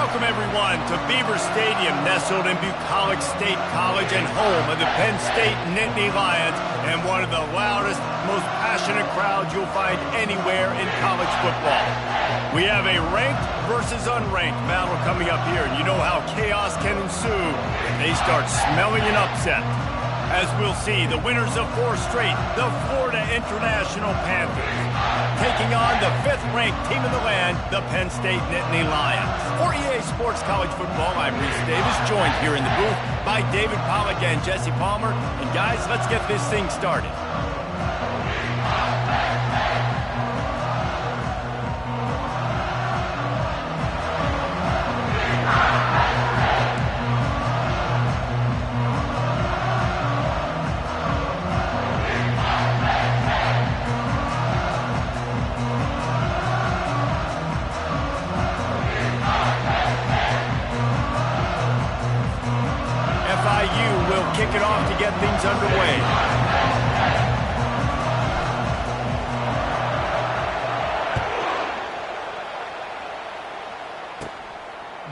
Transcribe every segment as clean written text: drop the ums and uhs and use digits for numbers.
Welcome, everyone, to Beaver Stadium, nestled in Bucolic State College and home of the Penn State Nittany Lions, and one of the loudest, most passionate crowds you'll find anywhere in college football. We have a ranked versus unranked battle coming up here, and you know how chaos can ensue if they start smelling an upset. As we'll see, the winners of 4 straight, the Florida International Panthers, taking on the 5th-ranked team in the land, the Penn State Nittany Lions. For EA Sports College Football, I'm Reese Davis, joined here in the booth by David Pollack and Jesse Palmer. And guys, let's get this thing started. FIU will kick it off to get things underway.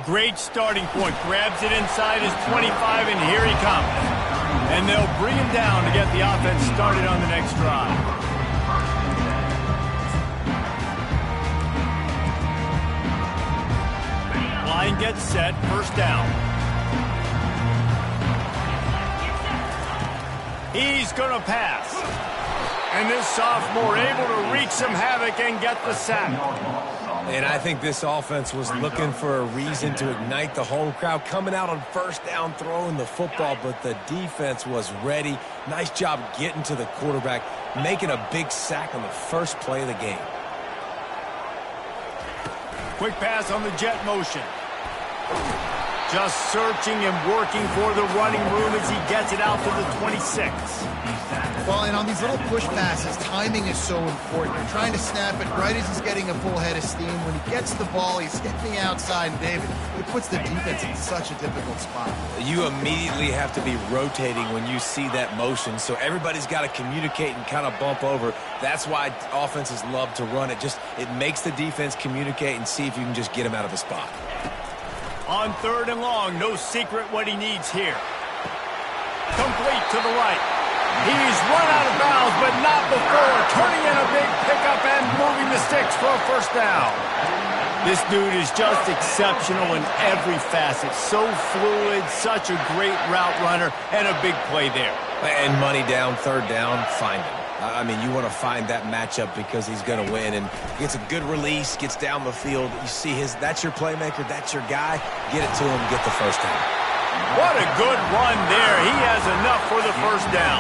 Great starting point. Grabs it inside his 25, and here he comes. And they'll bring him down to get the offense started on the next drive. Line gets set, first down. He's going to pass. And this sophomore able to wreak some havoc and get the sack. And I think this offense was looking for a reason to ignite the home crowd, coming out on first down, throwing the football, but the defense was ready. Nice job getting to the quarterback, making a big sack on the first play of the game. Quick pass on the jet motion. Just searching and working for the running room as he gets it out to the 26. Well, and on these little push passes, timing is so important. You're trying to snap it right as he's getting a full head of steam. When he gets the ball, he's hitting the outside, and David, it puts the defense in such a difficult spot. You immediately have to be rotating when you see that motion, so everybody's got to communicate and kind of bump over. That's why offenses love to run it. It makes the defense communicate and see if you can just get him out of the spot. On 3rd and long, no secret what he needs here. Complete to the right. He's run out of bounds, but not before turning in a big pickup and moving the sticks for a first down. This dude is just exceptional in every facet. So fluid, such a great route runner, and a big play there. And money down, 3rd down, find him. I mean, you want to find that matchup because he's going to win, and gets a good release, gets down the field. You see that's your playmaker, that's your guy. Get it to him, get the first down. What a good run there. He has enough for the first down.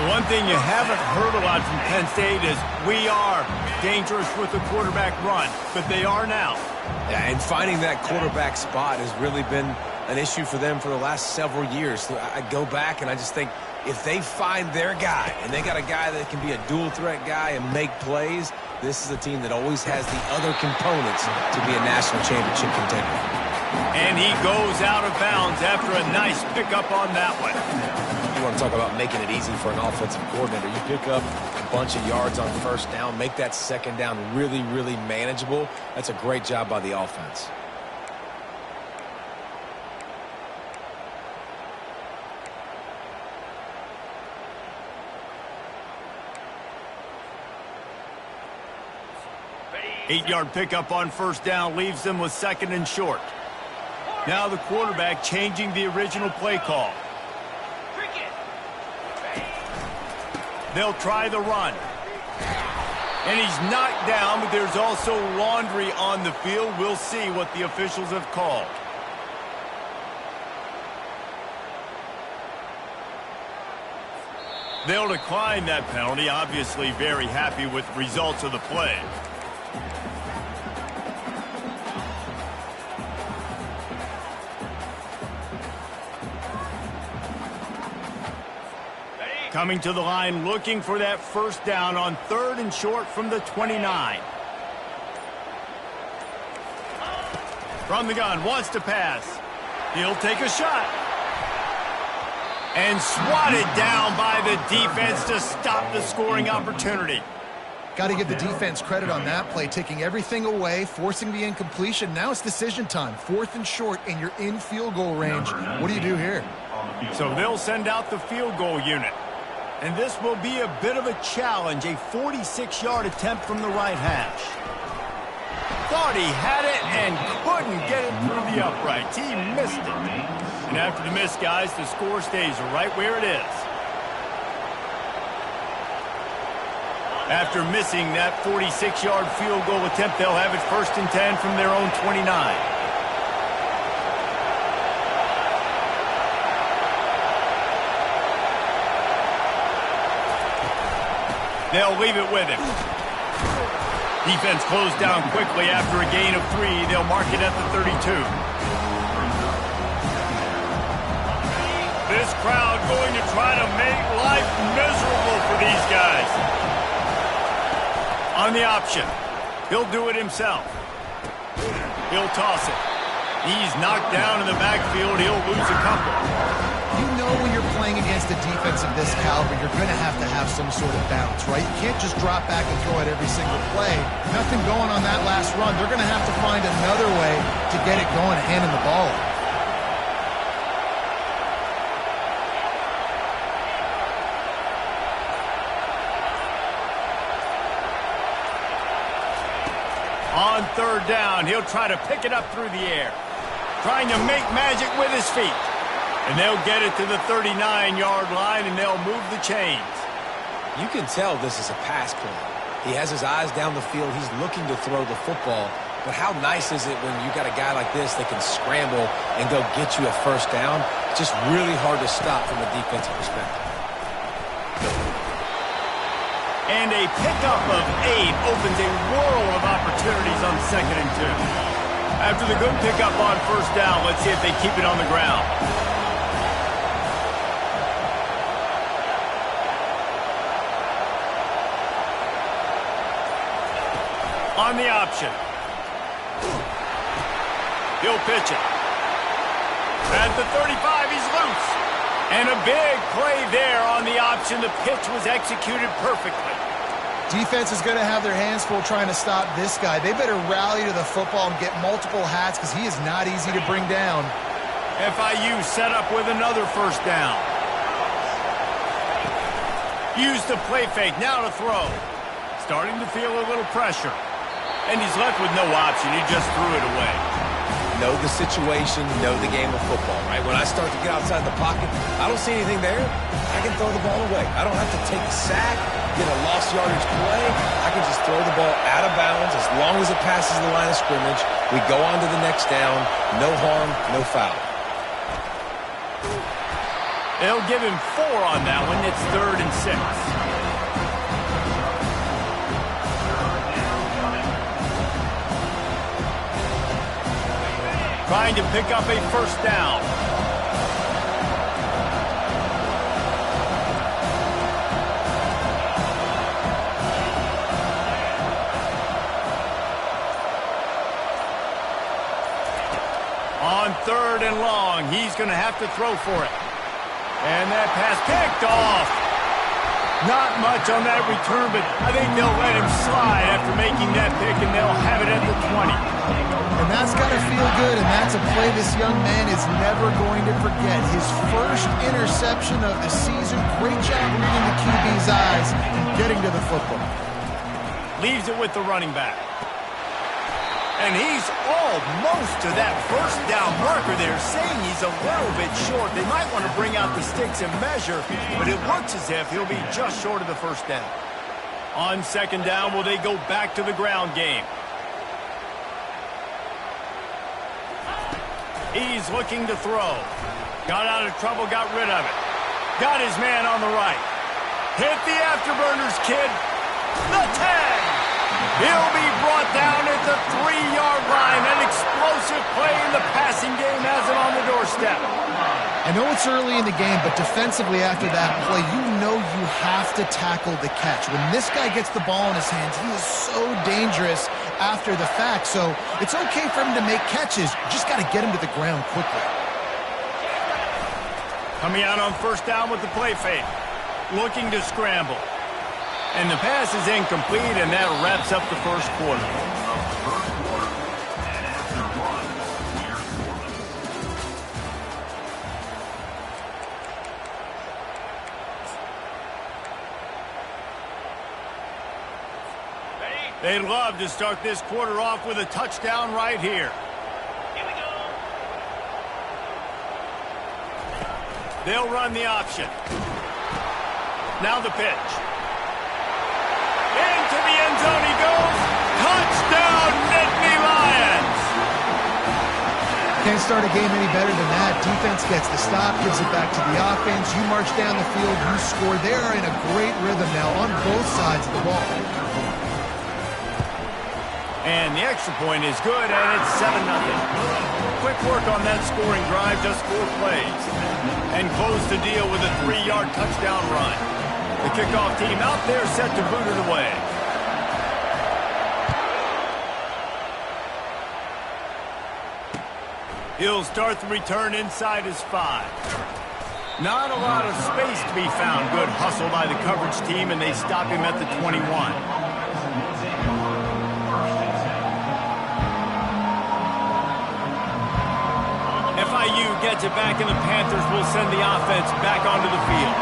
The one thing you haven't heard a lot from Penn State is we are dangerous with the quarterback run, but they are now. Yeah, and finding that quarterback spot has really been an issue for them for the last several years. So I go back and I just think if they find their guy, and they got a guy that can be a dual-threat guy and make plays, this is a team that always has the other components to be a national championship contender. And he goes out of bounds after a nice pickup on that one. You want to talk about making it easy for an offensive coordinator. You pick up a bunch of yards on first down, make that second down really, really manageable. That's a great job by the offense. Eight-yard pickup on first down leaves them with 2nd and short. Now the quarterback changing the original play call. They'll try the run. And he's knocked down, but there's also laundry on the field. We'll see what the officials have called. They'll decline that penalty, obviously very happy with the results of the play. Coming to the line, looking for that first down on 3rd and short from the 29. From the gun, wants to pass. He'll take a shot. And swatted down by the defense to stop the scoring opportunity. Got to give the defense credit on that play, taking everything away, forcing the incompletion. Now it's decision time. 4th and short, and you're in field goal range. What do you do here? So they'll send out the field goal unit. And this will be a bit of a challenge, a 46-yard attempt from the right hash. Thought he had it and couldn't get it through the uprights. He missed it. And after the miss, guys, the score stays right where it is. After missing that 46-yard field goal attempt, they'll have it 1st and 10 from their own 29. They'll leave it with him. Defense closed down quickly after a gain of 3. They'll mark it at the 32. This crowd going to try to make life miserable for these guys. On the option, he'll do it himself. He'll toss it. He's knocked down in the backfield. He'll lose a couple. You know when you're playing against a defense of this caliber, you're going to have some sort of bounce, right? You can't just drop back and throw it every single play. Nothing going on that last run. They're going to have to find another way to get it going, handing the ball. On 3rd down, he'll try to pick it up through the air. Trying to make magic with his feet. And they'll get it to the 39-yard line, and they'll move the chains. You can tell this is a pass play. He has his eyes down the field. He's looking to throw the football. But how nice is it when you got a guy like this that can scramble and go get you a 1st down? It's just really hard to stop from a defensive perspective. And a pickup of 8 opens a world of opportunities on 2nd and 2. After the good pickup on 1st down, let's see if they keep it on the ground. On the option. He'll pitch it. At the 35, he's loose. And a big play there on the option. The pitch was executed perfectly. Defense is going to have their hands full trying to stop this guy. They better rally to the football and get multiple hats because he is not easy to bring down. FIU set up with another 1st down. Use the play fake, now to throw. Starting to feel a little pressure. And he's left with no option. He just threw it away. Know the situation, know the game of football, right? When I start to get outside the pocket, I don't see anything there. I can throw the ball away. I don't have to take a sack, get a lost yardage play. I can just throw the ball out of bounds as long as it passes the line of scrimmage. We go on to the next down. No harm, no foul. They'll give him 4 on that one. It's 3rd and 6. Trying to pick up a 1st down. On 3rd and long, he's going to have to throw for it. And that pass picked off. Not much on that return, but I think they'll let him slide after making that pick, and they'll have it at the 20. And that's got to feel good, and that's a play this young man is never going to forget. His first interception of the season. Great job reading the QB's eyes and getting to the football. Leaves it with the running back. And he's almost to that 1st down marker there, saying he's a little bit short. They might want to bring out the sticks and measure, but it looks as if he'll be just short of the 1st down. On 2nd down, will they go back to the ground game? He's looking to throw. Got out of trouble, got rid of it. Got his man on the right. Hit the afterburners, kid. The 10. He'll be brought down at the 3-yard line. An explosive play in the passing game has him on the doorstep. I know it's early in the game, but defensively after that play, you know you have to tackle the catch. When this guy gets the ball in his hands, he is so dangerous after the fact. So it's okay for him to make catches. You just got to get him to the ground quickly. Coming out on 1st down with the play fake. Looking to scramble. And the pass is incomplete, and that wraps up the first quarter. They'd love to start this quarter off with a touchdown right here. Here we go. They'll run the option. Now the pitch. Into the end zone he goes. Touchdown, Nittany Lions! Can't start a game any better than that. Defense gets the stop, gives it back to the offense. You march down the field, you score. They are in a great rhythm now on both sides of the ball. And the extra point is good, and it's 7-0. Quick work on that scoring drive, just 4 plays. And close the deal with a 3-yard touchdown run. The kickoff team out there set to boot it away. He'll start the return inside his 5. Not a lot of space to be found. Good hustle by the coverage team, and they stop him at the 21. FIU gets it back, and the Panthers will send the offense back onto the field.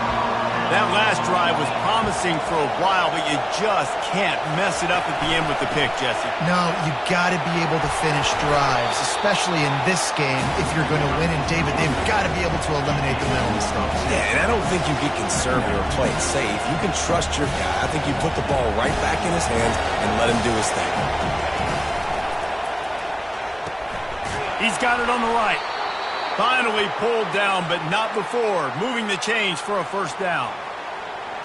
That last drive was promising for a while, but you just can't mess it up at the end with the pick, Jesse. No, you got to be able to finish drives, especially in this game if you're going to win. And, David, they've got to be able to eliminate the mental mistakes. Yeah, and I don't think you get conservative or play it safe. You can trust your guy. I think you put the ball right back in his hands and let him do his thing. He's got it on the right. Finally pulled down, but not before. Moving the chains for a first down.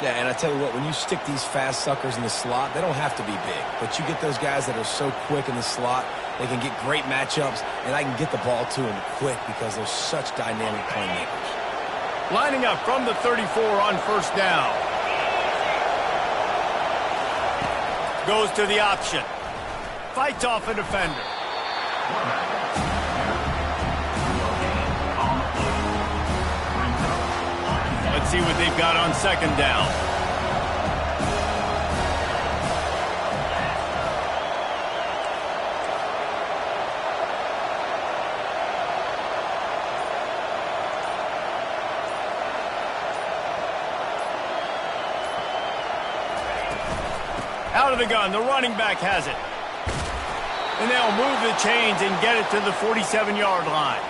Yeah, and I tell you what, when you stick these fast suckers in the slot, they don't have to be big. But you get those guys that are so quick in the slot, they can get great matchups, and I can get the ball to them quick because they're such dynamic playmakers. Lining up from the 34 on first down. Goes to the option. Fights off a defender. Let's see what they've got on second down. Out of the gun, the running back has it. And they'll move the chains and get it to the 47-yard line.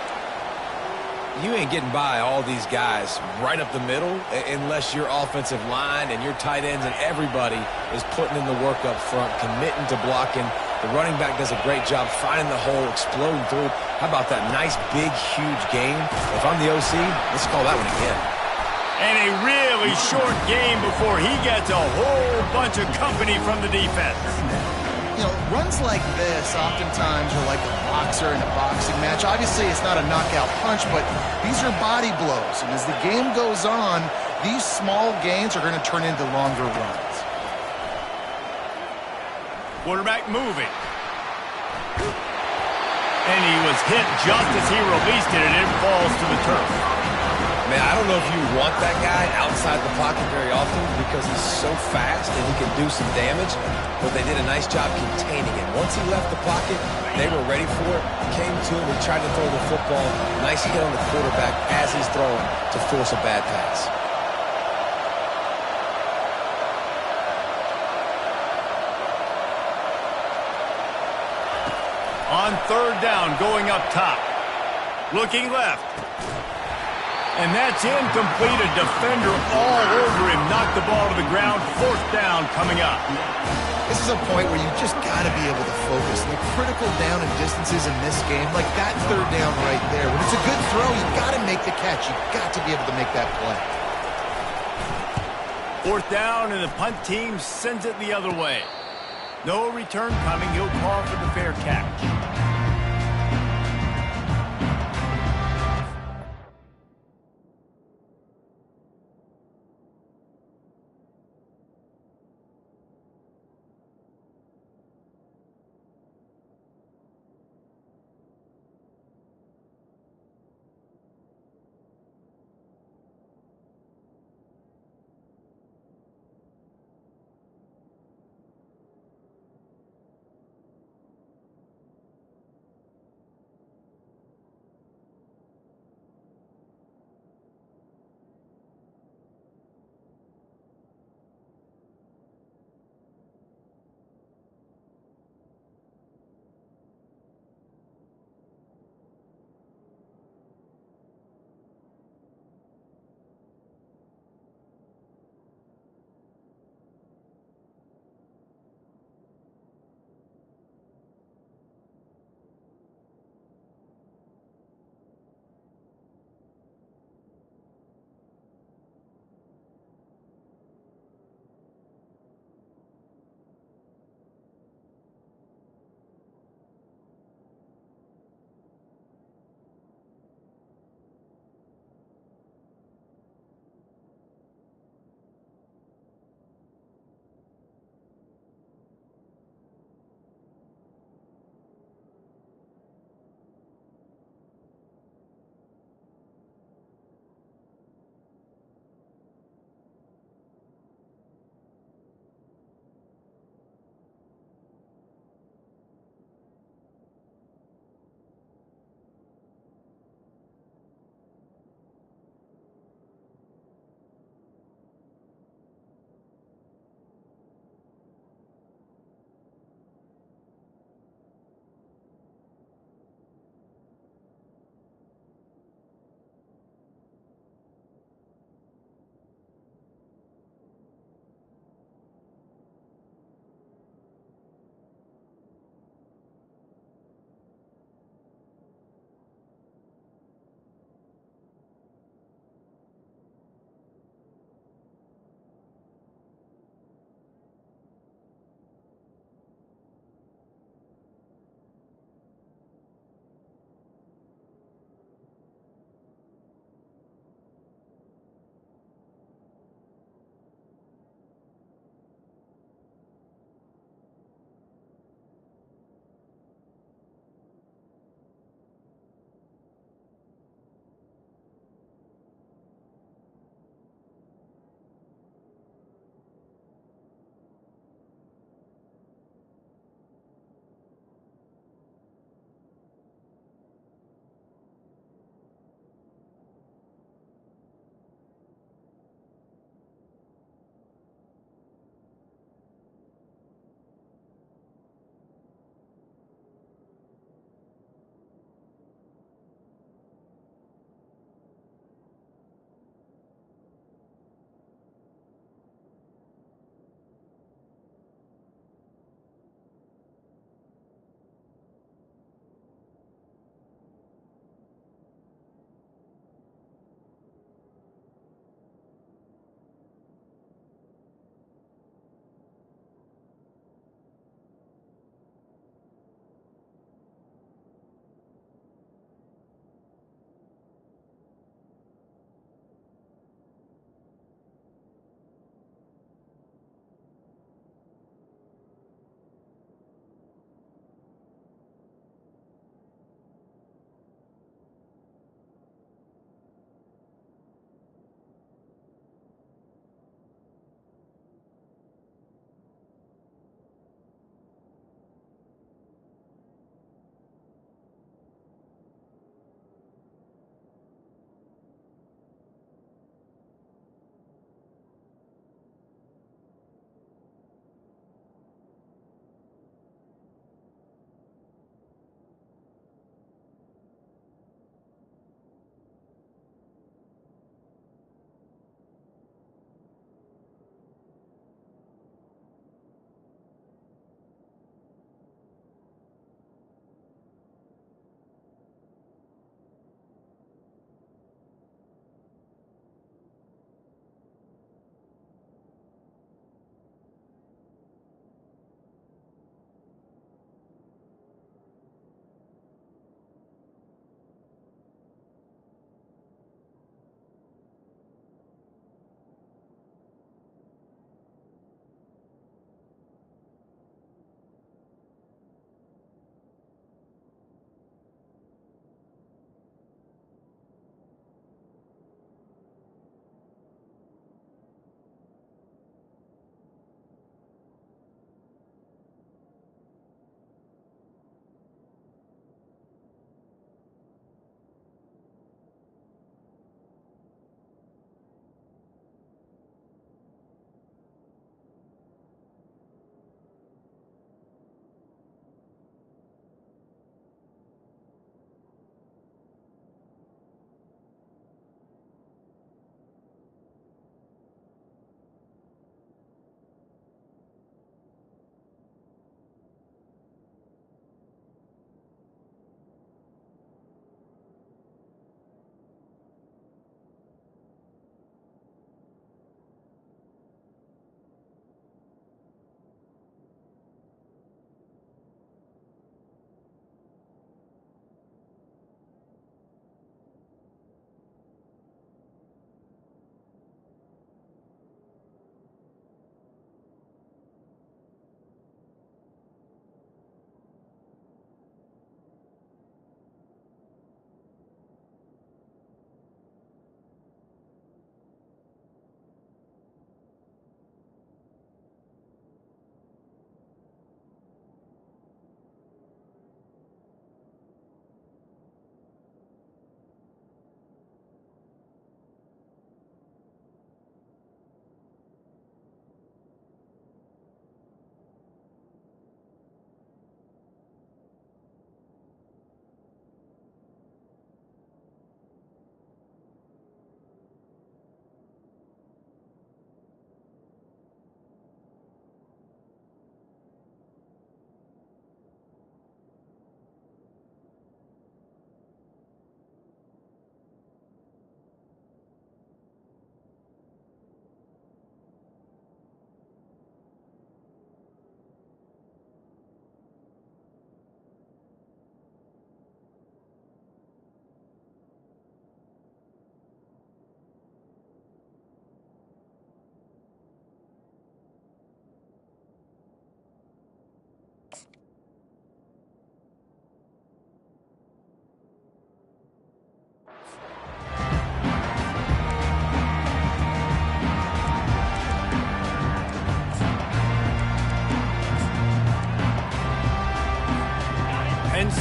You ain't getting by all these guys right up the middle unless your offensive line and your tight ends and everybody is putting in the work up front, committing to blocking. The running back does a great job finding the hole, exploding through. How about that nice, big, huge game? If I'm the OC, let's call that one again. And a really short game before he gets a whole bunch of company from the defense. You know, runs like this oftentimes are like a boxer in a boxing match. Obviously, it's not a knockout punch, but these are body blows. And as the game goes on, these small gains are going to turn into longer runs. Quarterback moving. And he was hit just as he released it, and it falls to the turf. Man, I don't know if you want that guy outside the pocket very often because he's so fast and he can do some damage, but they did a nice job containing him. Once he left the pocket, they were ready for it, came to him, and tried to throw the football. Nice hit on the quarterback as he's throwing to force a bad pass. On third down, going up top. Looking left. And that's incomplete. A defender all over him. Knocked the ball to the ground. Fourth down coming up. This is a point where you just got to be able to focus. The critical down and distances in this game, like that third down right there. When it's a good throw, you got to make the catch. You got to be able to make that play. Fourth down, and the punt team sends it the other way. No return coming. He'll call for the fair catch.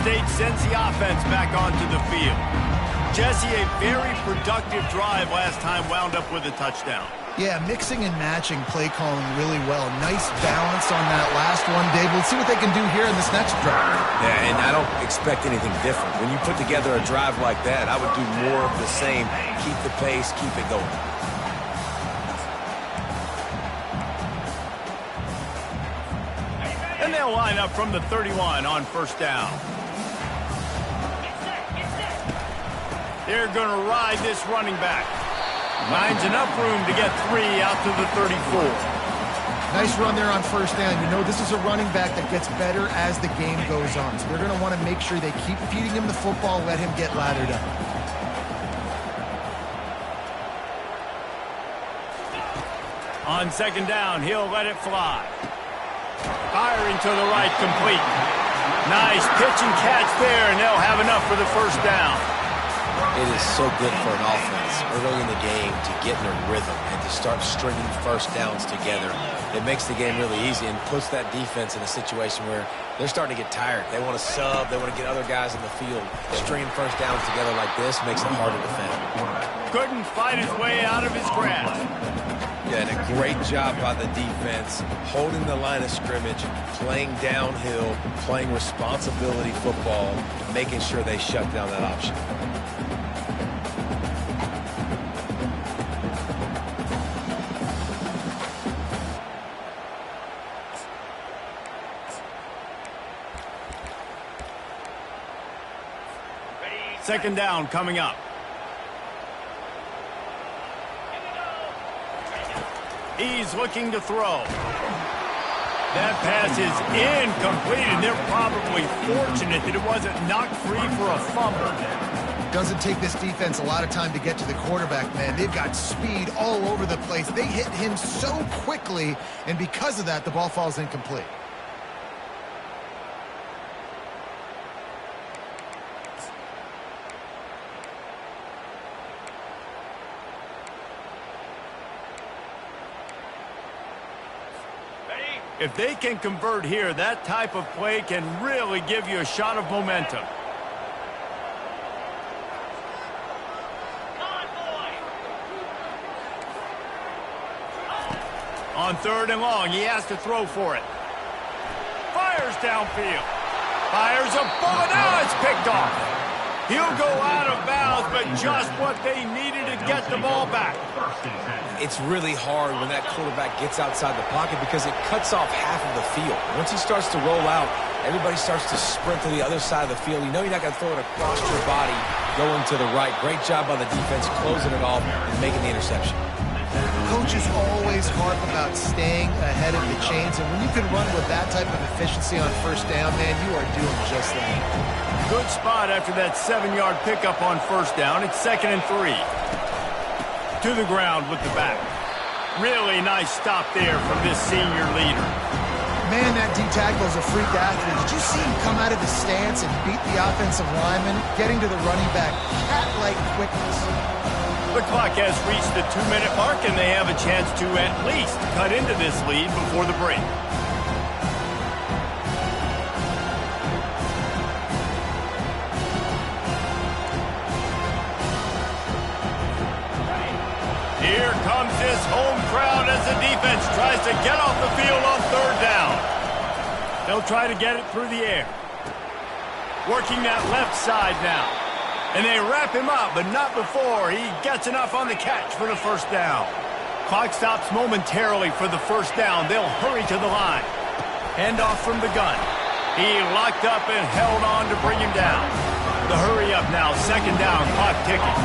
State sends the offense back onto the field. Jesse, a very productive drive last time wound up with a touchdown. Yeah, mixing and matching play calling really well. Nice balance on that last one, Dave. Let's see what they can do here in this next drive. Yeah, and I don't expect anything different. When you put together a drive like that, I would do more of the same. Keep the pace, keep it going. And they'll line up from the 31 on first down. They're going to ride this running back. Finds enough room to get 3 out to the 34. Nice run there on first down. You know, this is a running back that gets better as the game goes on. So they're going to want to make sure they keep feeding him the football, let him get laddered up. On second down, he'll let it fly. Firing to the right, complete. Nice pitch and catch there, and they'll have enough for the first down. It is so good for an offense early in the game to get in a rhythm and to start stringing first downs together. It makes the game really easy and puts that defense in a situation where they're starting to get tired. They want to sub. They want to get other guys in the field. Stringing first downs together like this makes it hard to defend. Couldn't fight his way out of his grasp. Yeah, and a great job by the defense, holding the line of scrimmage, playing downhill, playing responsibility football, making sure they shut down that option. Second down coming up. He's looking to throw. That pass is incomplete, and they're probably fortunate that it wasn't knocked free for a fumble. Doesn't take this defense a lot of time to get to the quarterback, man. They've got speed all over the place. They hit him so quickly, and because of that, the ball falls incomplete. If they can convert here, that type of play can really give you a shot of momentum. On third and long, he has to throw for it. Fires downfield. Fires a bullet. Now it's picked off. He'll go out of bounds, but just what they needed to get the ball back. It's really hard when that quarterback gets outside the pocket because it cuts off half of the field. Once he starts to roll out, everybody starts to sprint to the other side of the field. You know you're not going to throw it across your body going to the right. Great job by the defense closing it off and making the interception. Coaches always harp about staying ahead of the chains, and when you can run with that type of efficiency on first down, man, you are doing just that. Good spot after that 7-yard pickup on first down. It's 2nd and 3. To the ground with the back. Really nice stop there from this senior leader. Man, that D-tackle is a freak athlete. Did you see him come out of the stance and beat the offensive lineman, getting to the running back, cat-like quickness? The clock has reached the 2-minute mark, and they have a chance to at least cut into this lead before the break. Here comes this home crowd as the defense tries to get off the field on third down. They'll try to get it through the air. Working that left side now. And they wrap him up, but not before he gets enough on the catch for the first down. Clock stops momentarily for the first down. They'll hurry to the line. Handoff from the gun. He locked up and held on to bring him down. The hurry up now, second down, clock ticking.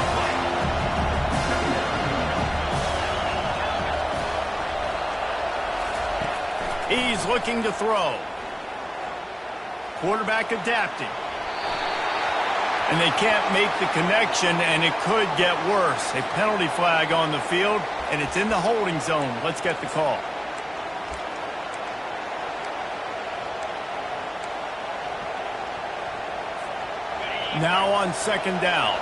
He's looking to throw. Quarterback adapting. And they can't make the connection, and it could get worse. A penalty flag on the field, and it's in the holding zone. Let's get the call. Now on second down.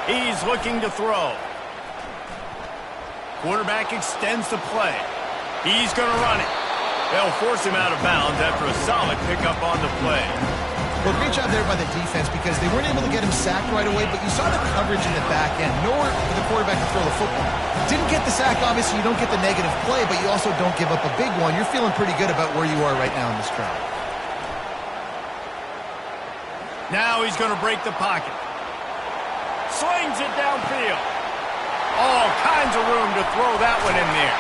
He's looking to throw. Quarterback extends the play. He's going to run it. They'll force him out of bounds after a solid pickup on the play. Well, great job there by the defense because they weren't able to get him sacked right away, but you saw the coverage in the back end. Nowhere for the quarterback to throw the football. Didn't get the sack, obviously. You don't get the negative play, but you also don't give up a big one. You're feeling pretty good about where you are right now in this drive. Now he's going to break the pocket. Slings it downfield. All kinds of room to throw that one in there.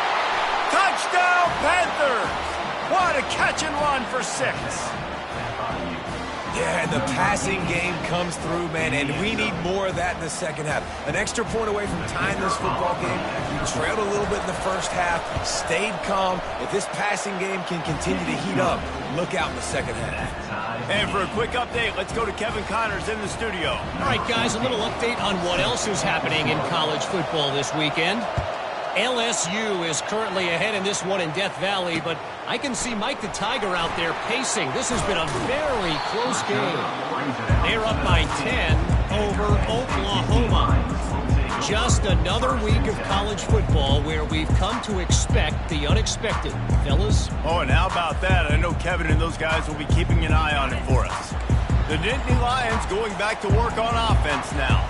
Touchdown, Panthers! What a catch and run for 6. Yeah, and the passing game comes through, man, and we need more of that in the second half. An extra point away from tying this football game. We trailed a little bit in the first half, stayed calm. If this passing game can continue to heat up, look out in the second half. And for a quick update, let's go to Kevin Connors in the studio. All right, guys, a little update on what else is happening in college football this weekend. LSU is currently ahead in this one in Death Valley, but I can see Mike the Tiger out there pacing. This has been a very close game. They're up by 10 over Oklahoma. Just another week of college football where we've come to expect the unexpected. Fellas? Oh, and how about that? I know Kevin and those guys will be keeping an eye on it for us. The Nittany Lions going back to work on offense now.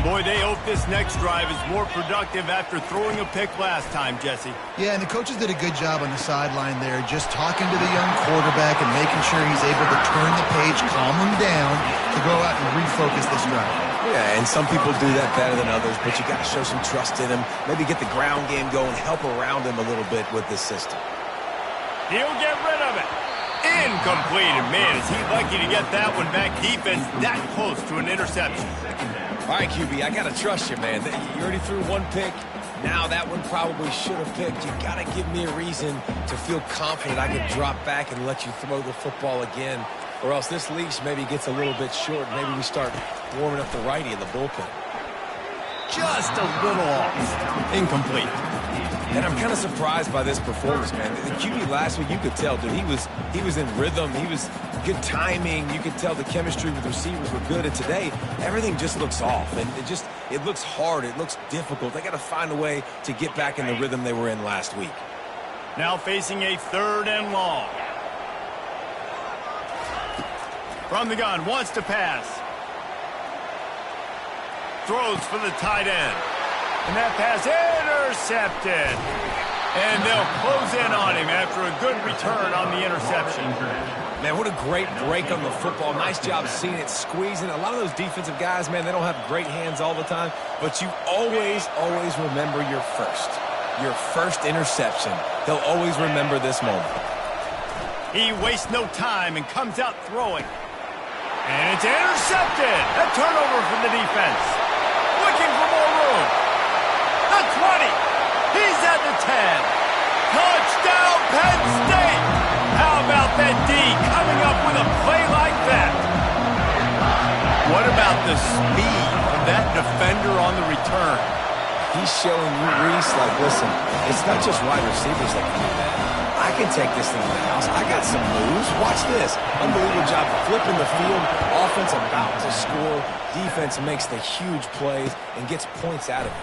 Boy, they hope this next drive is more productive after throwing a pick last time, Jesse. Yeah, and the coaches did a good job on the sideline there, just talking to the young quarterback and making sure he's able to turn the page, calm him down, to go out and refocus this drive. Yeah, and some people do that better than others, but you got to show some trust in him. Maybe get the ground game going, help around him a little bit with this system. He'll get rid of it. Incomplete. And man, is he lucky to get that one back. Defense that close to an interception. All right, QB, I got to trust you, man. You already threw one pick. Now that one probably should have picked. You got to give me a reason to feel confident I can drop back and let you throw the football again. Or else this leash maybe gets a little bit short. Maybe we start warming up the righty in the bullpen. Just a little off. Incomplete. And I'm kind of surprised by this performance, man. The QB last week, you could tell, dude, he was in rhythm. He was good timing. You could tell the chemistry with the receivers were good. And today, everything just looks off. And it looks hard. It looks difficult. They got to find a way to get back in the rhythm they were in last week. Now facing a 3rd and long. From the gun, wants to pass. Throws for the tight end. And that pass intercepted. And they'll close in on him after a good return on the interception. Man, what a great break on the football. Nice job seeing it, squeezing. A lot of those defensive guys, man, they don't have great hands all the time. But you always, always remember your first interception. They'll always remember this moment. He wastes no time and comes out throwing. And it's intercepted. A turnover from the defense. Looking for more room. The 20. He's at the 10. Touchdown, Penn State. How about that D coming up with a play like that? What about the speed of that defender on the return? He's showing you, Reese, like, listen, it's not just wide receivers that can do that. I can take this thing to the house. I got some moves. Watch this. Unbelievable job flipping the field. Offense about to score. Defense makes the huge plays and gets points out of it.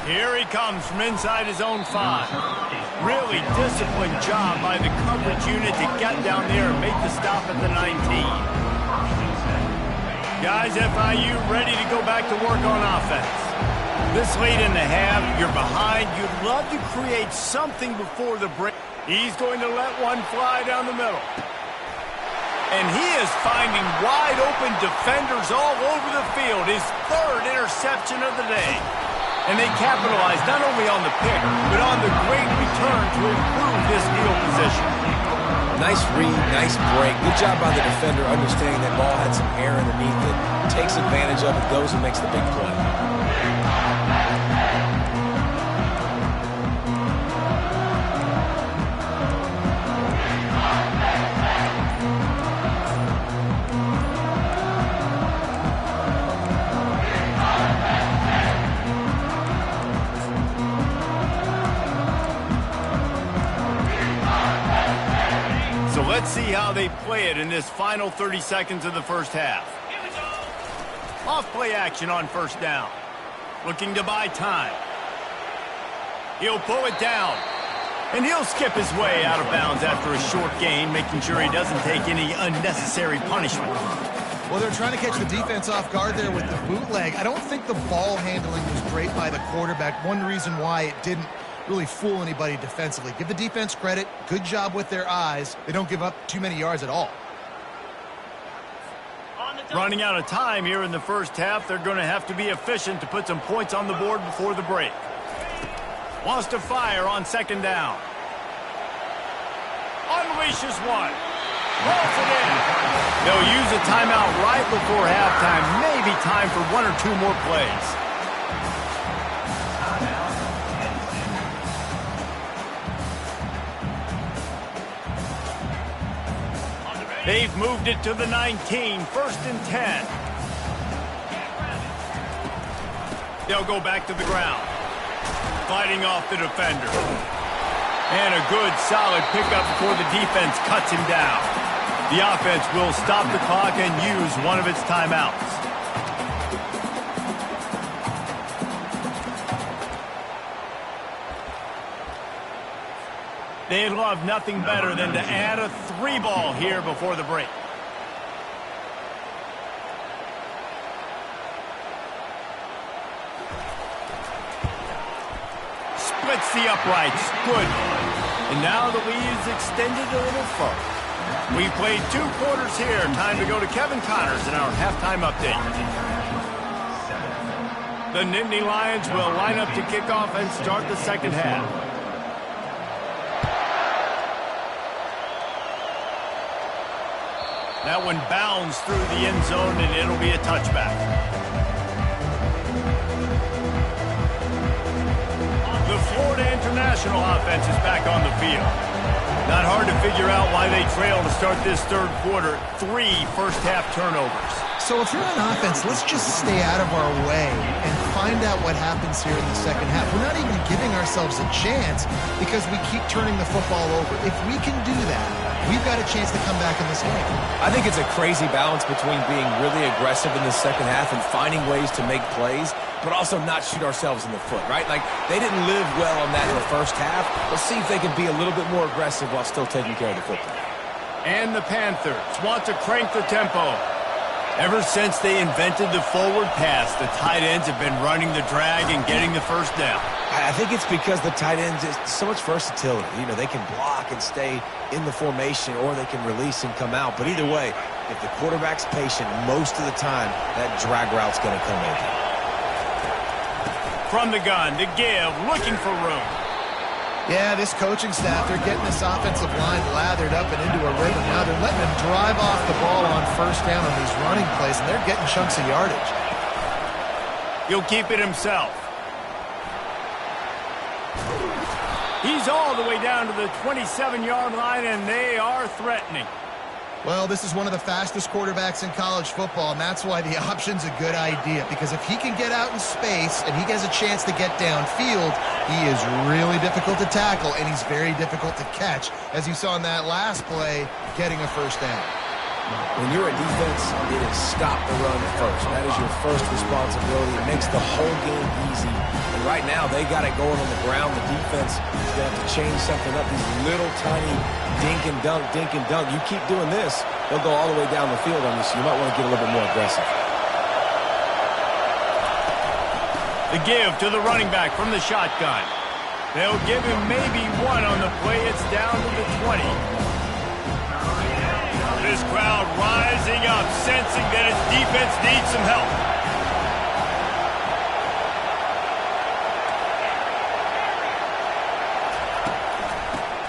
Here he comes from inside his own 5. Really disciplined job by the coverage unit to get down there and make the stop at the 19. Guys, FIU ready to go back to work on offense. This late in the half, you're behind. You'd love to create something before the break. He's going to let one fly down the middle. And he is finding wide open defenders all over the field. His 3rd interception of the day. And they capitalized not only on the pick, but on the great return to improve this field position. Nice read, nice break. Good job by the defender understanding that ball had some air underneath it. Takes advantage of it, goes and makes the big play. Let's see how they play it in this final 30 seconds of the first half. Off play action on 1st down. Looking to buy time. He'll pull it down. And he'll skip his way out of bounds after a short gain, making sure he doesn't take any unnecessary punishment. Well, they're trying to catch the defense off guard there with the bootleg. I don't think the ball handling was great by the quarterback. One reason why it didn't really fool anybody defensively. Give the defense credit. Good job with their eyes. They don't give up too many yards at all. Running out of time here in the first half, they're going to have to be efficient to put some points on the board before the break. Wants to fire on second down. Unleashes one. Rolls it in. They'll use a timeout right before halftime. Maybe time for one or two more plays. They've moved it to the 19, 1st and 10. They'll go back to the ground. Fighting off the defender. And a good, solid pickup before the defense cuts him down. The offense will stop the clock and use one of its timeouts. They'd love nothing better than to add a 3-ball here before the break. Splits the uprights. Good. And now the lead is extended a little further. We played 2 quarters here. Time to go to Kevin Connors in our halftime update. The Nittany Lions will line up to kick off and start the second half. That one bounds through the end zone, and it'll be a touchback. The Florida International offense is back on the field. Not hard to figure out why they trail to start this third quarter. 3 first-half turnovers. So if you're on offense, let's just stay out of our way and find out what happens here in the second half. We're not even giving ourselves a chance because we keep turning the football over. If we can do that, we've got a chance to come back in this game. I think it's a crazy balance between being really aggressive in the second half and finding ways to make plays, but also not shoot ourselves in the foot, right? Like, they didn't live well on that in the first half. Let's see if they can be a little bit more aggressive while still taking care of the football. And the Panthers want to crank the tempo. Ever since they invented the forward pass, the tight ends have been running the drag and getting the first down. I think it's because the tight ends is so much versatility. You know, they can block and stay in the formation, or they can release and come out. But either way, if the quarterback's patient, most of the time, that drag route's going to come in. From the gun, to give, looking for room. Yeah, this coaching staff, they're getting this offensive line lathered up and into a rhythm. Now they're letting them drive off the ball on first down on these running plays, and they're getting chunks of yardage. He'll keep it himself. He's all the way down to the 27-yard line, and they are threatening. Well, this is one of the fastest quarterbacks in college football, and that's why the option's a good idea. Because if he can get out in space and he has a chance to get downfield, he is really difficult to tackle, and he's very difficult to catch. As you saw in that last play, getting a first down. When you're a defense, it is stop the run first. That is your first responsibility. It makes the whole game easy. And right now, they got it going on the ground. The defense is going to have to change something up. These little tiny dink and dunk, dink and dunk. You keep doing this, they'll go all the way down the field on you, so you might want to get a little bit more aggressive. The give to the running back from the shotgun. They'll give him maybe one on the play. It's down to the 20. This crowd rising up, sensing that its defense needs some help.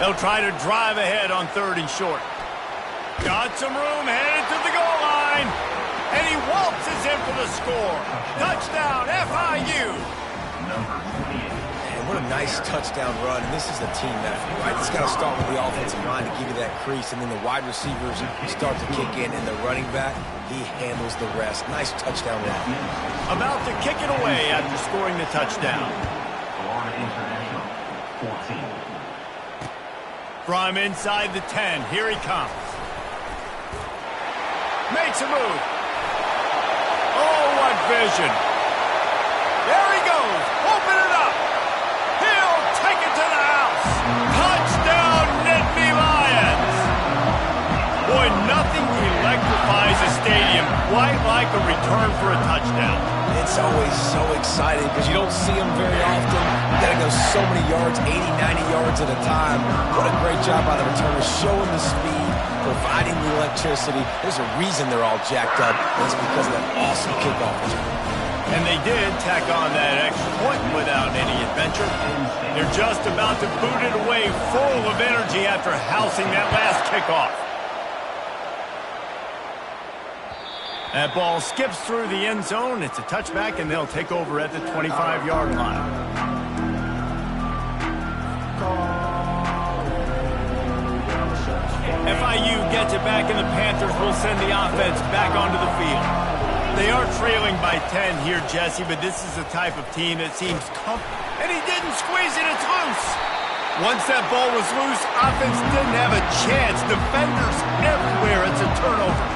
They'll try to drive ahead on 3rd and short. Got some room, headed to the goal line. And he waltzes in for the score. Touchdown, FIU. What a nice touchdown run, and this is a team effort, right? It's got to start with the offensive line to give you that crease, and then the wide receivers start to kick in, and the running back, he handles the rest. Nice touchdown run. About to kick it away after scoring the touchdown. From inside the 10, here he comes. Makes a move. Oh, what vision. There he goes. Open it up. electrifies the stadium, quite like a return for a touchdown. It's always so exciting because you don't see them very often. You got to go so many yards, 80, 90 yards at a time. What a great job by the returner, showing the speed, providing the electricity. There's a reason they're all jacked up, and it's because of that awesome kickoff return. And they did tack on that extra point without any adventure. They're just about to boot it away, full of energy after housing that last kickoff. That ball skips through the end zone. It's a touchback, and they'll take over at the 25-yard line. FIU gets it back, and the Panthers will send the offense back onto the field. They are trailing by 10 here, Jesse, but this is the type of team that seems comfortable. And he didn't squeeze it. It's loose. Once that ball was loose, offense didn't have a chance. Defenders everywhere. It's a turnover.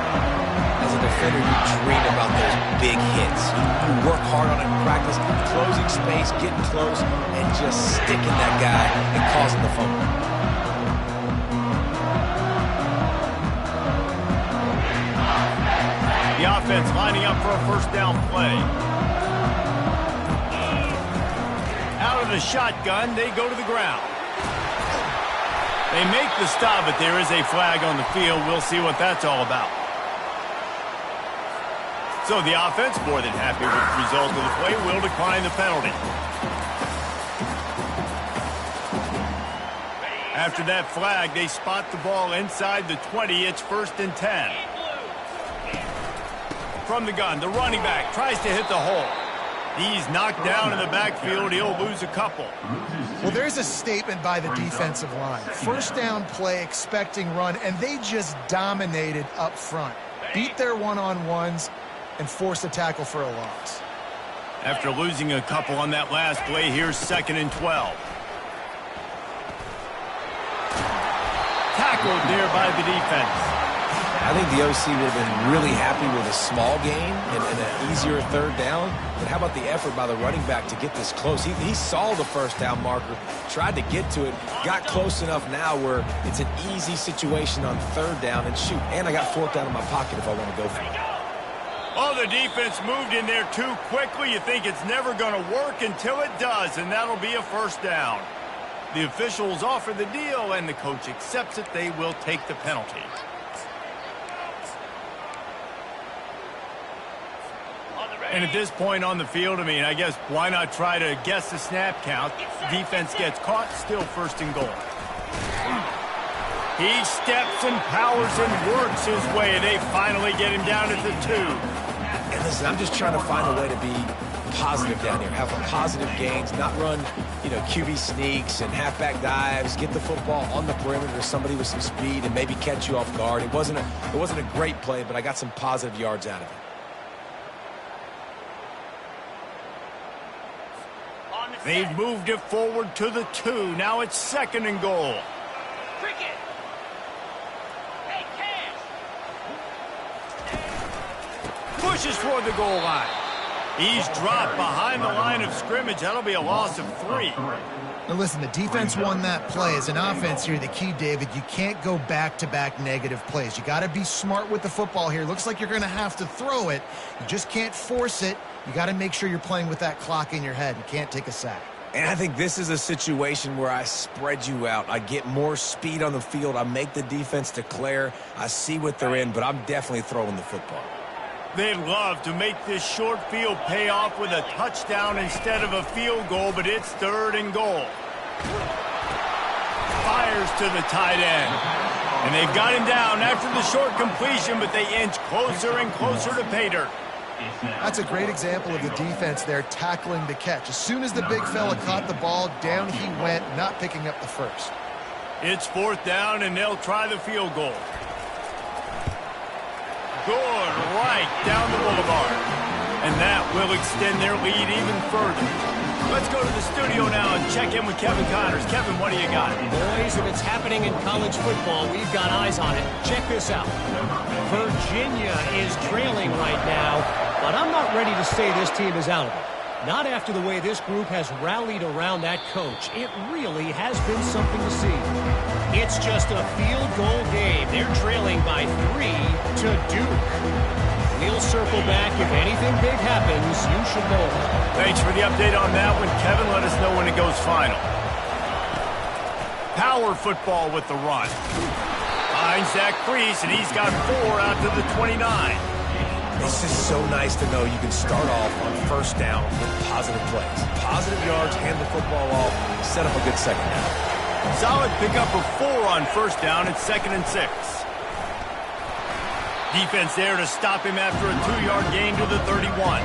As a defender, you dream about those big hits. You work hard on it in practice, closing space, getting close, and just sticking that guy and causing the fumble. The offense lining up for a first down play. Out of the shotgun, they go to the ground. They make the stop, but there is a flag on the field. We'll see what that's all about. So the offense, more than happy with the result of the play, will decline the penalty. After that flag, they spot the ball inside the 20. It's 1st and 10. From the gun, the running back tries to hit the hole. He's knocked down in the backfield. He'll lose a couple. Well, there's a statement by the defensive line. First down play, expecting run, and they just dominated up front. Beat their one-on-ones and force a tackle for a loss. After losing a couple on that last play, here's 2nd and 12. Tackled there by the defense. I think the OC would have been really happy with a small gain and an easier 3rd down. But how about the effort by the running back to get this close? He saw the first down marker, tried to get to it, got close enough now where it's an easy situation on 3rd down and shoot. And I got 4th down in my pocket if I want to go for it. Oh, the defense moved in there too quickly. You think it's never going to work until it does, and that'll be a first down. The officials offer the deal, and the coach accepts it. They will take the penalty. And at this point on the field, I mean, I guess why not try to guess the snap count? Defense gets caught, still 1st and goal. He steps and powers and works his way, and they finally get him down at the 2. And listen, I'm just trying to find a way to be positive down here, have positive gains, not run, QB sneaks and halfback dives, get the football on the perimeter to somebody with some speed and maybe catch you off guard. It wasn't a great play, but I got some positive yards out of it. They've moved it forward to the 2. Now it's 2nd and goal. Cricket. Hey, Cash. Pushes toward the goal line. He's dropped behind the line of scrimmage. That'll be a loss of 3. Now listen, the defense won that play. As an offense here, the key, David, you can't go back-to-back negative plays. You got to be smart with the football here. Looks like you're going to have to throw it. You just can't force it. You got to make sure you're playing with that clock in your head. You can't take a sack. And I think this is a situation where I spread you out. I get more speed on the field. I make the defense declare. I see what they're in, but I'm definitely throwing the football. They'd love to make this short field pay off with a touchdown instead of a field goal, but it's 3rd and goal. Fires to the tight end. And they've got him down after the short completion, but they inch closer and closer to pay dirt. That's a great example of the defense there tackling the catch. As soon as the big fella caught the ball, down he went, not picking up the first. It's 4th down, and they'll try the field goal. Good right down the boulevard. And that will extend their lead even further. Let's go to the studio now and check in with Kevin Connors. Kevin, what do you got? Boys, if it's happening in college football, we've got eyes on it. Check this out. Virginia is trailing right now, but I'm not ready to say this team is out of it. Not after the way this group has rallied around that coach. It really has been something to see. It's just a field goal game. They're trailing by 3 to Duke. We'll circle back. If anything big happens, you should know. Thanks for the update on that one, Kevin. Let us know when it goes final. Power football with the run. Finds that crease, and he's got 4 out to the 29. It's just so nice to know you can start off on first down with positive plays. Positive yards, hand the football off, set up a good second down. Solid pickup of 4 on first down at 2nd and 6. Defense there to stop him after a 2-yard gain to the 31.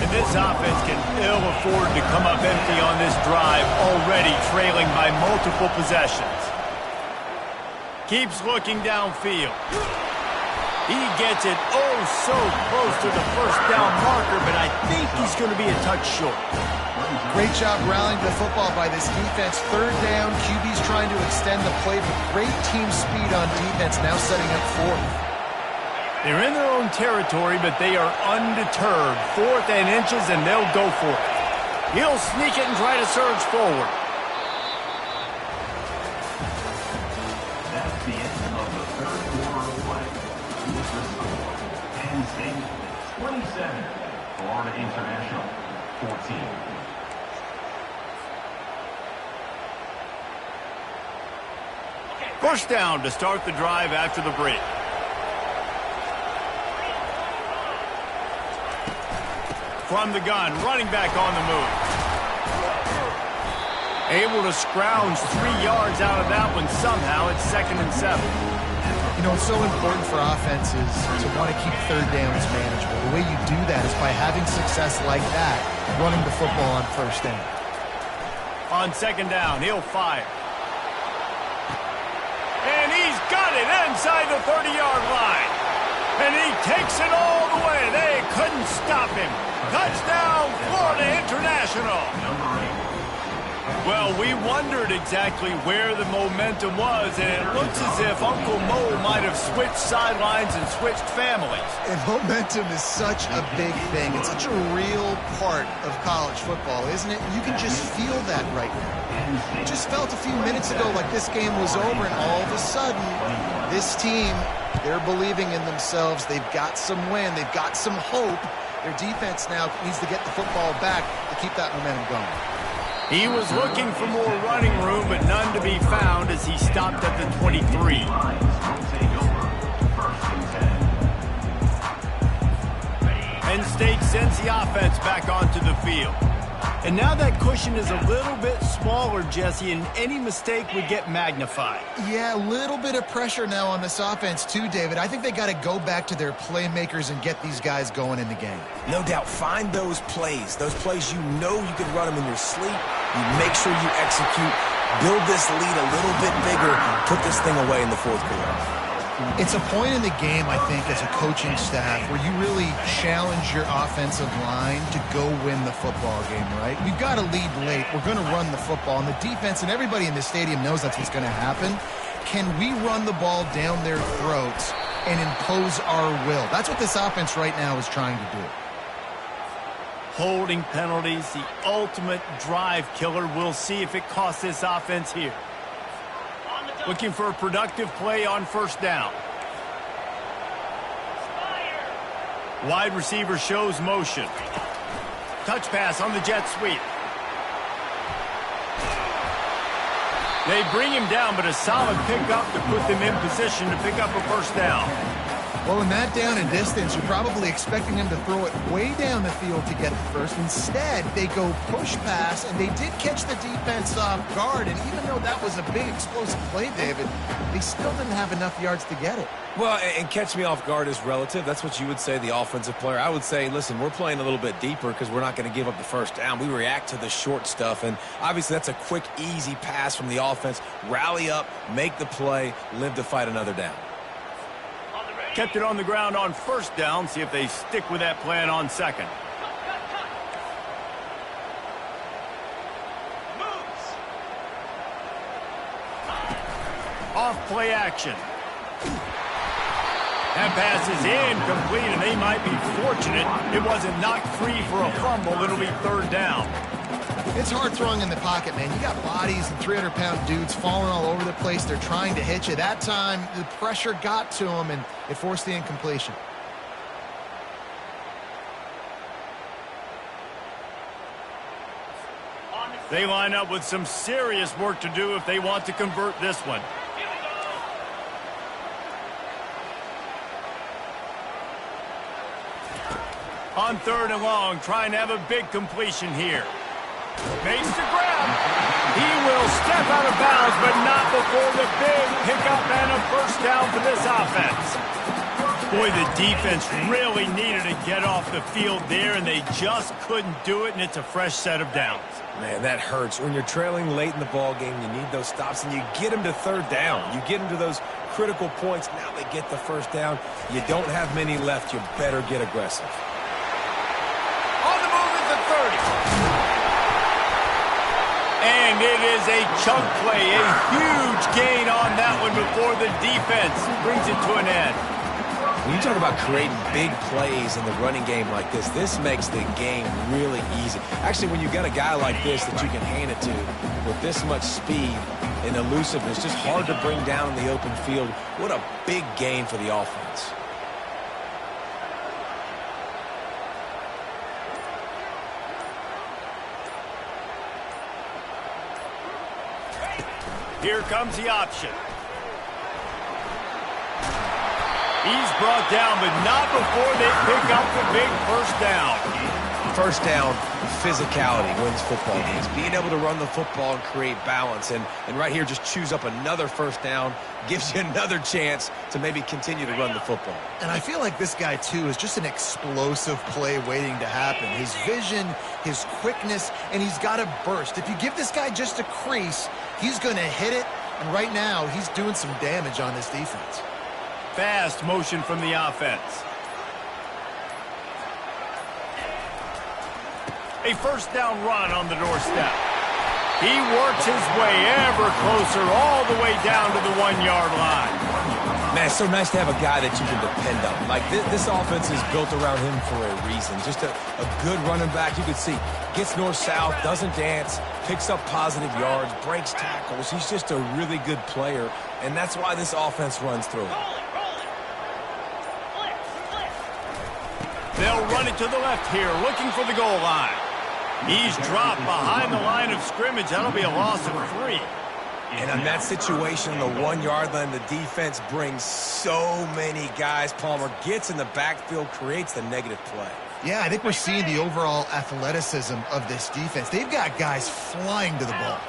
And this offense can ill afford to come up empty on this drive, already trailing by multiple possessions. Keeps looking downfield. He gets it oh so close to the first down marker, but I think he's going to be a touch short. Great job rallying the football by this defense. 3rd down, QB's trying to extend the play, but great team speed on defense, now setting up 4th. They're in their own territory, but they are undeterred. 4th and inches, and they'll go for it. He'll sneak it and try to surge forward. That's the end of the 3rd quarter of play. With the score, Penn State 27, Florida International 14. First down to start the drive after the break. From the gun, running back on the move. Able to scrounge 3 yards out of that one somehow. It's 2nd and 7. You know, it's so important for offenses to want to keep 3rd downs manageable. The way you do that is by having success like that, running the football on first down. On 2nd down, he'll fire. And he's got it inside the 30-yard line. And he takes it all the way. They couldn't stop him. Touchdown, Florida International. Well, we wondered exactly where the momentum was, and it looks as if Uncle Mo might have switched sidelines and switched families. And momentum is such a big thing. It's such a real part of college football, isn't it? You can just feel that right now. It just felt a few minutes ago like this game was over, and all of a sudden, this team, they're believing in themselves. They've got some wind. They've got some hope. Their defense now needs to get the football back to keep that momentum going. He was looking for more running room, but none to be found as he stopped at the 23. Penn State sends the offense back onto the field. And now that cushion is a little bit smaller, Jesse, and any mistake would get magnified. Yeah, a little bit of pressure now on this offense too, David. I think they got to go back to their playmakers and get these guys going in the game. No doubt, find those plays you know you can run them in your sleep. You make sure you execute, build this lead a little bit bigger, put this thing away in the 4th quarter. It's a point in the game, I think, as a coaching staff where you really challenge your offensive line to go win the football game, right? We've got to lead late. We're going to run the football, and the defense and everybody in the stadium knows that's what's going to happen. Can we run the ball down their throats and impose our will? That's what this offense right now is trying to do. Holding penalties, the ultimate drive killer. We'll see if it costs this offense here. Looking for a productive play on first down. Wide receiver shows motion. Touch pass on the jet sweep. They bring him down, but a solid pickup to put them in position to pick up a first down. Well, in that down and distance, you're probably expecting them to throw it way down the field to get the first. Instead, they go push pass, and they did catch the defense off guard. And even though that was a big explosive play, David, they still didn't have enough yards to get it. Well, and catch me off guard is relative. That's what you would say, the offensive player. I would say, listen, we're playing a little bit deeper because we're not going to give up the first down. We react to the short stuff, and obviously that's a quick, easy pass from the offense. Rally up, make the play, live to fight another down. Kept it on the ground on first down. See if they stick with that plan on second. Off play action. That pass is incomplete, and they might be fortunate it wasn't knocked free for a fumble. It'll be 3rd down. It's hard throwing in the pocket, man. You got bodies and 300-pound dudes falling all over the place. They're trying to hit you. That time, the pressure got to him, and it forced the incompletion. They line up with some serious work to do if they want to convert this one. On 3rd and long, trying to have a big completion here. Makes the grab. He will step out of bounds, but not before the big pickup and a first down for this offense. Boy, the defense really needed to get off the field there, and they just couldn't do it, and it's a fresh set of downs. Man, that hurts. When you're trailing late in the ball game, you need those stops, and you get them to 3rd down. You get them to those critical points. Now they get the first down. You don't have many left. You better get aggressive. On the move at the 30. And it is a chunk play, a huge gain on that one before the defense brings it to an end. When you talk about creating big plays in the running game like this makes the game really easy. Actually, when you got a guy like this that you can hand it to with this much speed and elusiveness, just hard to bring down in the open field, what a big gain for the offense. Here comes the option. He's brought down, but not before they pick up the big first down. First down, physicality wins football games. Being able to run the football and create balance. And right here, just choose up another first down, gives you another chance to maybe continue to run the football. And I feel like this guy, too, is just an explosive play waiting to happen. His vision, his quickness, and he's got a burst. If you give this guy just a crease, he's going to hit it. And right now, he's doing some damage on this defense. Fast motion from the offense. A first down run on the doorstep. He works his way ever closer all the way down to the 1-yard line. Man, it's so nice to have a guy that you can depend on. Like, this offense is built around him for a reason. Just a good running back. You can see, gets north-south, doesn't dance, picks up positive yards, breaks tackles. He's just a really good player, and that's why this offense runs through him. They'll run it to the left here, looking for the goal line. He's dropped behind the line of scrimmage. That'll be a loss of 3. And in that situation, the 1-yard line, the defense brings so many guys. Palmer gets in the backfield, creates the negative play. Yeah, I think we're seeing the overall athleticism of this defense. They've got guys flying to the ball.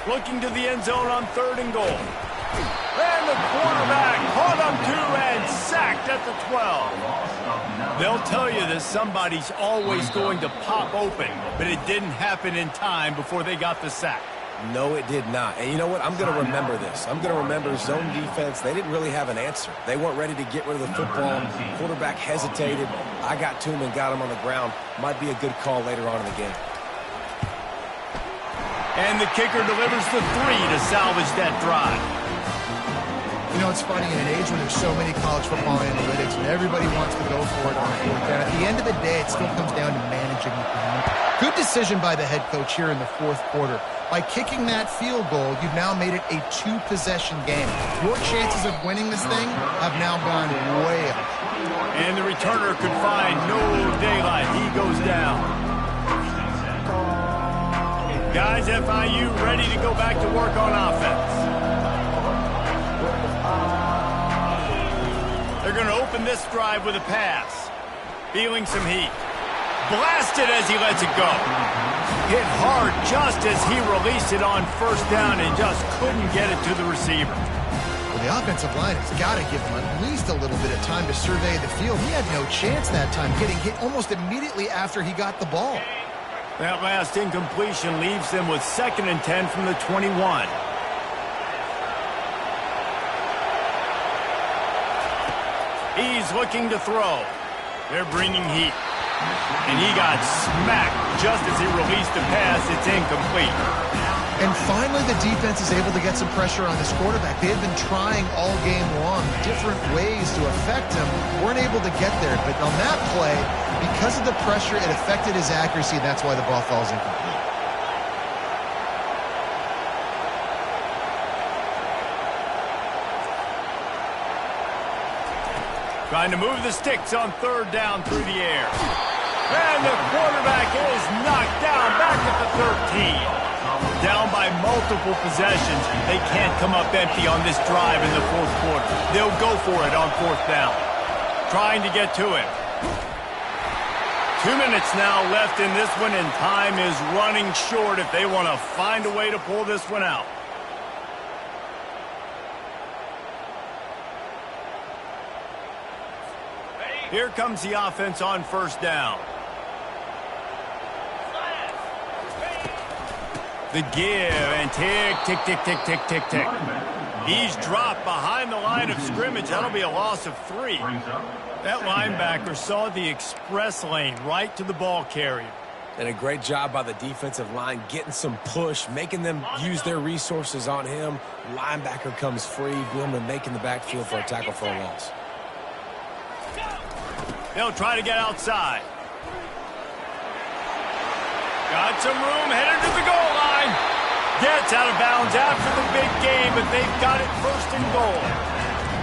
Looking to the end zone on 3rd and goal. And the quarterback caught him too and sacked at the 12. They'll tell you that somebody's always going to pop open, but it didn't happen in time before they got the sack. No, it did not. And you know what? I'm going to remember this. I'm going to remember zone defense. They didn't really have an answer. They weren't ready to get rid of the football. Quarterback hesitated. I got to him and got him on the ground. Might be a good call later on in the game. And the kicker delivers the 3 to salvage that drive. You know, it's funny, in an age when there's so many college football analytics and everybody wants to go for it on 4th down, at the end of the day, it still comes down to managing the game. Good decision by the head coach here in the 4th quarter. By kicking that field goal, you've now made it a 2-possession game. Your chances of winning this thing have now gone way up. And the returner could find no daylight. He goes down. Guys, FIU ready to go back to work on offense. They're going to open this drive with a pass. Feeling some heat. Blasted as he lets it go. Hit hard just as he released it on 1st down and just couldn't get it to the receiver. Well, the offensive line has got to give him at least a little bit of time to survey the field. He had no chance that time, getting hit almost immediately after he got the ball. That last incompletion leaves them with 2nd and 10 from the 21. He's looking to throw. They're bringing heat. And he got smacked just as he released the pass. It's incomplete. And finally, the defense is able to get some pressure on this quarterback. They had been trying all game long, different ways to affect him, weren't able to get there. But on that play, because of the pressure, it affected his accuracy, and that's why the ball falls incomplete. Trying to move the sticks on third down through the air. And the quarterback is knocked down back at the 13. Down by multiple possessions. They can't come up empty on this drive in the fourth quarter. They'll go for it on fourth down. Trying to get to it. 2 minutes now left in this one, and time is running short if they want to find a way to pull this one out. Here comes the offense on first down. The give, and tick, tick, tick, tick, tick, tick, tick. He's dropped behind the line of scrimmage. That'll be a loss of 3. That linebacker saw the express lane right to the ball carrier. And a great job by the defensive line getting some push, making them use their resources on him. Linebacker comes free, boom, and making the backfield for a tackle for a loss. They'll try to get outside. Got some room, headed to the goal line. Gets out of bounds after the big game, but they've got it first and goal.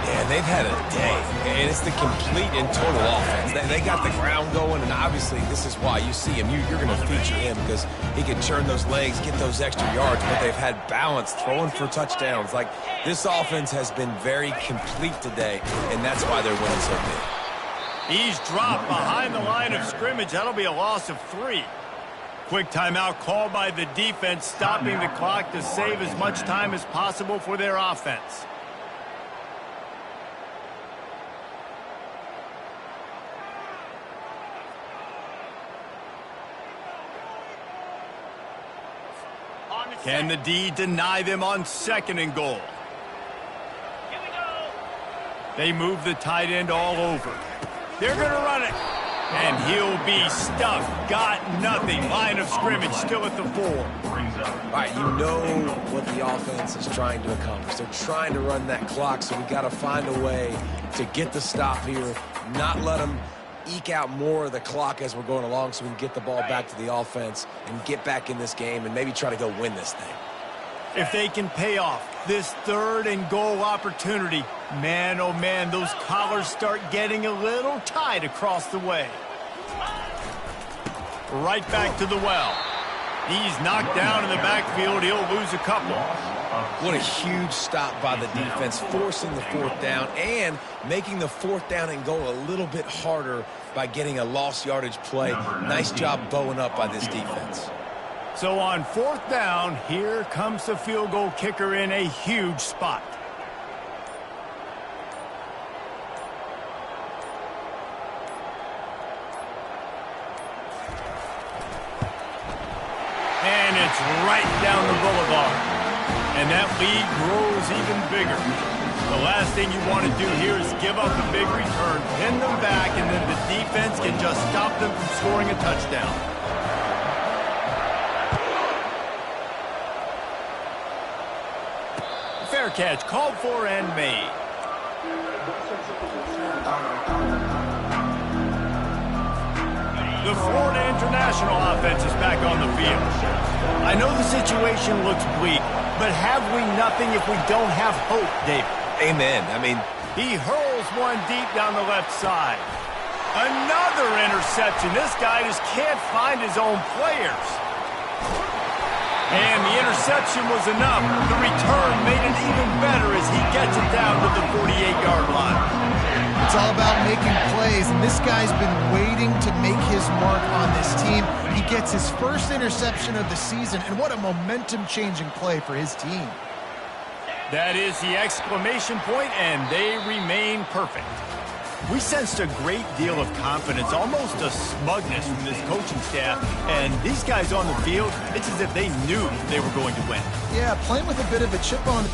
Yeah, they've had a day, and it's the complete and total offense. They got the ground going, and obviously this is why you see him. You're going to feature him because he can churn those legs, get those extra yards, but they've had balance, throwing for touchdowns. Like, this offense has been very complete today, and that's why they're winning so big. He's dropped behind the line of scrimmage. That'll be a loss of 3. Quick timeout called by the defense, stopping the clock to save as much time as possible for their offense. Can the D deny them on second and goal? Here we go. They move the tight end all over. They're going to run it. And he'll be stuffed. Got nothing. Line of scrimmage still at the 4. All right, you know what the offense is trying to accomplish. They're trying to run that clock, so we got to find a way to get the stop here, not let them eke out more of the clock as we're going along so we can get the ball back to the offense and get back in this game and maybe try to go win this thing. If they can pay off this third and goal opportunity, man, oh man, those collars start getting a little tight across the way. Right back to the well. He's knocked down in the backfield. He'll lose a couple. What a huge stop by the defense, forcing the fourth down and making the fourth down and goal a little bit harder by getting a lost yardage play. Nice job bowing up by this defense. So on fourth down, here comes the field goal kicker in a huge spot. And it's right down the boulevard. And that lead grows even bigger. The last thing you want to do here is give up a big return, pin them back, and then the defense can just stop them from scoring a touchdown. Fair catch, called for and made. The Florida International offense is back on the field. I know the situation looks bleak, but have we nothing if we don't have hope, David? Amen. I mean, he hurls one deep down the left side. Another interception. This guy just can't find his own players. And the interception was enough. The return made it even better as he gets it down to the 48-yard line. It's all about making plays, and this guy's been waiting to make his mark on this team. He gets his first interception of the season, and what a momentum-changing play for his team. That is the exclamation point, and they remain perfect. We sensed a great deal of confidence, almost a smugness from this coaching staff. And these guys on the field, it's as if they knew they were going to win. Yeah, playing with a bit of a chip on.